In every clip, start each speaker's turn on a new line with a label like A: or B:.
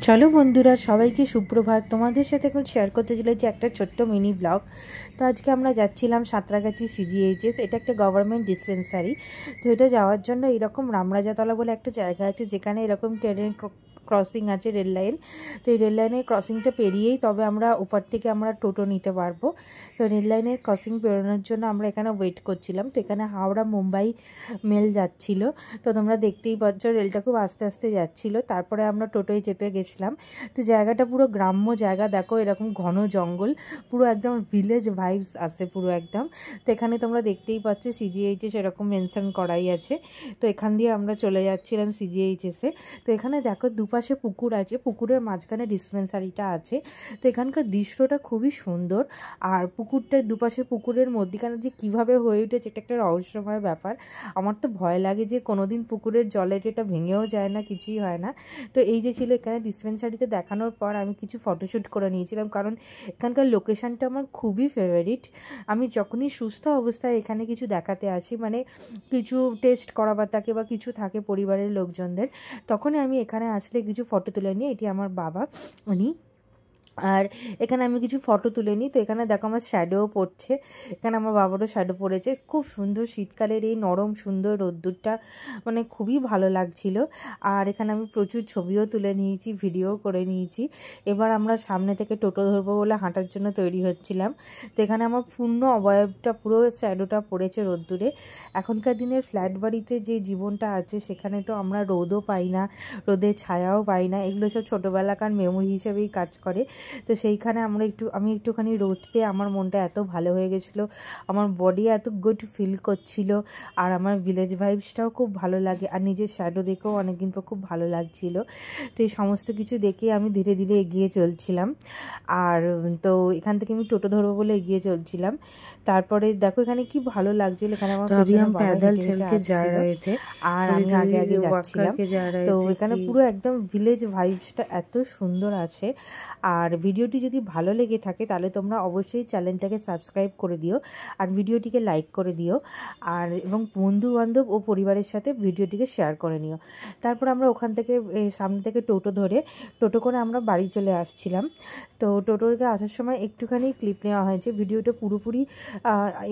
A: চলো বন্ধুরা, সবাইকে সুপ্রভাত। তোমাদের সাথে এখন শেয়ার করতে চলেছি একটা ছোট্ট মিনি ব্লগ। তো আজকে আমরা যাচ্ছিলাম সাঁতরাগাছি সিজিএইচএস। এটা একটা গভর্নমেন্ট ডিসপেন্সারি। তো এটা যাওয়ার জন্য এরকম রামরাজাতলা বলে একটা জায়গা আছে, যেখানে এরকম ট্রেনের ক্রসিং আছে, রেল লাইন। তো এই রেল লাইনের ক্রসিংটা পেরিয়েই তবে আমরা ওপার থেকে আমরা টোটো নিতে পারবো। তো রেল লাইনের ক্রসিং পেরোনোর জন্য আমরা এখানে ওয়েট করছিলাম। তো এখানে হাওড়া মুম্বাই মেল যাচ্ছিল। তো তোমরা দেখতেই পাচ্ছ রেলটা খুব আস্তে আস্তে যাচ্ছিল। তারপরে আমরা টোটোয় চেপে গেছিলাম। তো জায়গাটা পুরো গ্রাম্য জায়গা, দেখো এরকম ঘন জঙ্গল, পুরো একদম ভিলেজ ভাইবস আসে পুরো একদম। তো এখানে তোমরা দেখতেই পাচ্ছ সিজিএইচএস এরকম মেনশন করাই আছে। তো এখান দিয়ে আমরা চলে যাচ্ছিলাম সিজিএইচএসে। তো এখানে দেখো দুপাশে পুকুর আছে, পুকুরের মাঝখানে ডিসপেন্সারিটা আছে। তো এখানকার দৃশ্যটা খুবই সুন্দর। আর পুকুরটার দুপাশে পুকুরের মধ্যিখানে যে কীভাবে হয়ে উঠেছে, এটা একটা রহস্যময় ব্যাপার। আমার তো ভয় লাগে যে কোনোদিন পুকুরের জলে যেটা ভেঙেও যায় না, কিছুই হয় না। তো এই যে ছিল এখানে ডিসপেন্সারিতে দেখানোর পর আমি কিছু ফটোশ্যুট করে নিয়েছিলাম, কারণ এখানকার লোকেশানটা আমার খুবই ফেভারিট। আমি যখনই সুস্থ অবস্থায় এখানে কিছু দেখাতে আসি, মানে কিছু টেস্ট করাবার থাকে বা কিছু থাকে পরিবারের লোকজনদের, তখনই আমি এখানে আসলে কিছু ফটো তুলে নিই। এটি আমার বাবা, উনি। আর এখানে আমি কিছু ফটো তুলে নিই। তো এখানে দেখো আমার শ্যাডোও পড়ছে, এখানে আমার বাবারও শ্যাডো পড়েছে। খুব সুন্দর শীতকালের এই নরম সুন্দর রোদ্দুরটা, মানে খুবই ভালো লাগছিল। আর এখানে আমি প্রচুর ছবিও তুলে নিয়েছি, ভিডিও করে নিয়েছি। এবার আমরা সামনে থেকে টোটো ধরবো বলে হাঁটার জন্য তৈরি হচ্ছিলাম। তো এখানে আমার পূর্ণ অবয়বটা, পুরো শ্যাডোটা পড়েছে রোদ্দুরে। এখনকার দিনের ফ্ল্যাট বাড়িতে যে জীবনটা আছে, সেখানে তো আমরা রোদও পাই না, রোদের ছায়াও পাই না। এগুলো সব ছোটোবেলাকার মেমোরি হিসেবেই কাজ করে। তো সেইখানে আমি একটুখানি রোদ পেয়ে আমার মনটা এত ভালো হয়ে গেছিলো, আমার বডি এত গুড ফিল করছিল। আর আমার ভিলেজ ভাইবসটাও খুব ভালো লাগে, আর নিজের শ্যাডো দেখেও অনেকদিন পর খুব ভালো লাগছিল। তো এই সমস্ত কিছু দেখে আমি ধীরে ধীরে এগিয়ে চলছিলাম। আর তো এখান থেকে আমি টোটো ধরবো বলে এগিয়ে চলছিলাম। তারপরে দেখো এখানে কি ভালো লাগছিল, এখানে আমার পেছনে বাবা হেঁটে হেঁটে আসছিল আর আমি আগে আগে যাচ্ছিলাম। তো এখানে পুরো একদম ভিলেজ ভাইবসটা এত সুন্দর আছে। আর ভিডিওটি যদি ভালো লেগে থাকে তাহলে তোমরা অবশ্যই চ্যানেলটাকে সাবস্ক্রাইব করে দিও, আর ভিডিওটিকে লাইক করে দিও, আর এবং বন্ধু বান্ধব ও পরিবারের সাথে ভিডিওটিকে শেয়ার করে নিও। তারপর আমরা ওখান থেকে সামনে থেকে টোটো ধরে টোটো করে আমরা বাড়ি চলে আসছিলাম। তো টোটোকে আসার সময় একটুখানি ক্লিপ নেওয়া হয়েছে, ভিডিওটা পুরোপুরি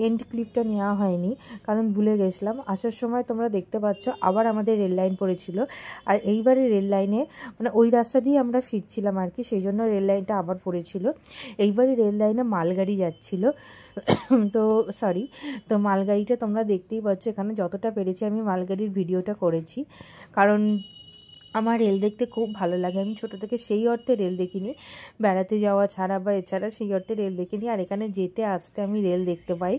A: এন্ড ক্লিপটা নেওয়া হয়নি, কারণ ভুলে গেছিলাম। আসার সময় তোমরা দেখতে পাচ্ছ আবার আমাদের রেল লাইন পড়েছিল। আর এইবারে রেল লাইনে, মানে ওই রাস্তা দিয়ে আমরা ফিরছিলাম আর কি, সেই জন্য রেল লাইনটা আবার পড়েছিল। এইবারে রেল লাইনে মালগাড়ি যাচ্ছিল। তো মালগাড়িটা তোমরা দেখতেই পাচ্ছ। এখানে যতটা পেরেছি আমি মালগাড়ির ভিডিওটা করেছি, কারণ আমার রেল দেখতে খুব ভালো লাগে। আমি ছোটো থেকে সেই অর্থে রেল দেখিনি, বেড়াতে যাওয়া ছাড়া বা এছাড়া সেই অর্থে রেল দেখিনি। আর এখানে যেতে আসতে আমি রেল দেখতে পাই।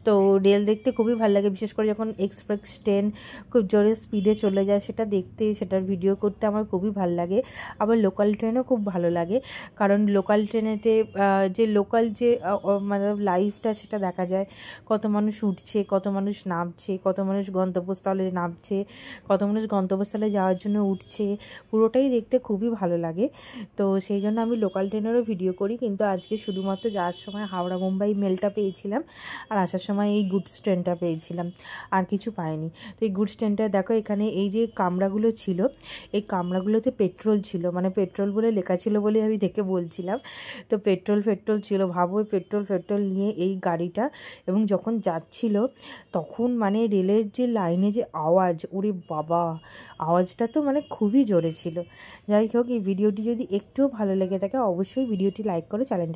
A: তো রেল দেখতে খুবই ভালো লাগে, বিশেষ করে যখন এক্সপ্রেস ট্রেন খুব জোরে স্পিডে চলে যায়, সেটা দেখতে, সেটার ভিডিও করতে আমার খুবই ভালো লাগে। আবার লোকাল ট্রেনও খুব ভালো লাগে, কারণ লোকাল ট্রেনেতে যে লোকাল যে মানে লাইফটা, সেটা দেখা যায়। কত মানুষ উঠছে, কত মানুষ নামছে, কত মানুষ গন্তব্যস্থলে নামছে, কত মানুষ গন্তব্যস্থলে যাওয়ার জন্য উঠছে, পুরোটাই দেখতে খুবই ভালো লাগে। তো সেই জন্য আমি লোকাল ট্রেনেরও ভিডিও করি, কিন্তু আজকে শুধুমাত্র যাওয়ার সময় হাওড়া মুম্বাই মেলটা পেয়েছিলাম, আর আসার সময় এই গুডস ট্রেনটা পেয়েছিলাম, আর কিছু পাইনি। তো এই গুডস ট্রেনটা দেখো, এখানে এই যে কামরাগুলো ছিল, এই কামরাগুলোতে পেট্রোল ছিল, মানে পেট্রোল বলে লেখা ছিল বলে আমি দেখে বলছিলাম। তো পেট্রোল ছিল, ভাবো পেট্রোল নিয়ে এই গাড়িটা, এবং যখন যাচ্ছিল তখন মানে রেলের যে লাইনে যে আওয়াজ, ওরে বাবা, আওয়াজটা তো মানে খুবই জোরে ছিল। যাই হোক, এই ভিডিওটি যদি একটুও ভালো লেগে থাকে অবশ্যই ভিডিওটি লাইক করো, চ্যানেলটা